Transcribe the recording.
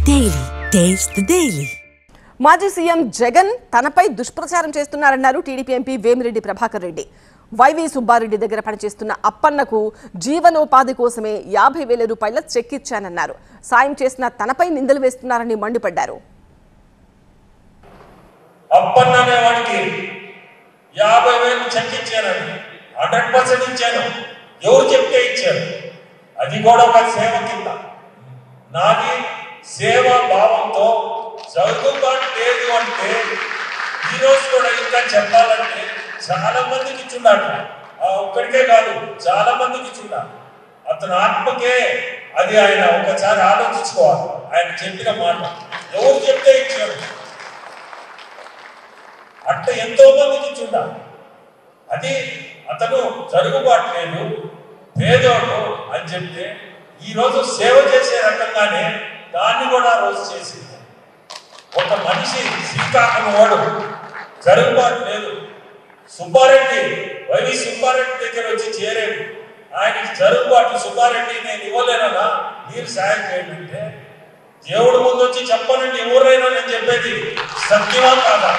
Daily taste the daily. మాజీ CM Jagan తనపై దుష్ప్రచారం చేస్తున్నారన్నారు TDP MP Vemireddy Prabhakar Reddy. YV Subbareddy దగ్గర పనిచేస్తున్న అప్పన్నకు జీవనోపాధి కోసమే 50,000 రూపాయల చెక్ ఇచ్చానన్నారు. సాయం చేసిన తనపై నిందలు వేస్తున్నారని మండిపడ్డారు. అప్పన్న అనేవాడికి 50,000 చెక్ ఇచ్చానని 100% ఇచ్చాను. ఎవరు చెప్తే ఇచ్చారు? అది కూడా ఒక సేవ కింద. నాది సేవా భావంతో జరుగుబాటు లేదు అంటే ఈరోజు కూడా ఇంకా చెప్పాలంటే చాలా మందికి ఇచ్చున్నాడు. ఒక్కడికే కాదు, చాలా మందికి ఇచ్చున్నాడు. అతని ఆత్మకే అది ఆయన ఒకసారి ఆలోచించుకోవాలి. ఆయన చెప్పిన మాట ఎవరు చెప్తే ఇచ్చారు అంటే ఎంతో మందికి ఇచ్చున్నాడు. అది అతను జరుగుబాటు లేదు, పేదోడు అని చెప్తే ఈరోజు సేవ చేసే రకంగానే దాన్ని కూడా రోజు చేసింది. ఒక మనిషి శ్రీకాకుళం వాడు జరుగుబాటు లేదు, సుబ్బారెడ్డి వైవి సుబ్బారెడ్డి దగ్గర వచ్చి చేరేడు. ఆయనకి జరుగుబాటు సుబ్బారెడ్డి నేను ఇవ్వలేనా, మీరు సాయం చేయండి అంటే దేవుడు ముందు వచ్చి చెప్పనండి ఎవరైనా నేను చెప్పేది సత్యమా కాదా?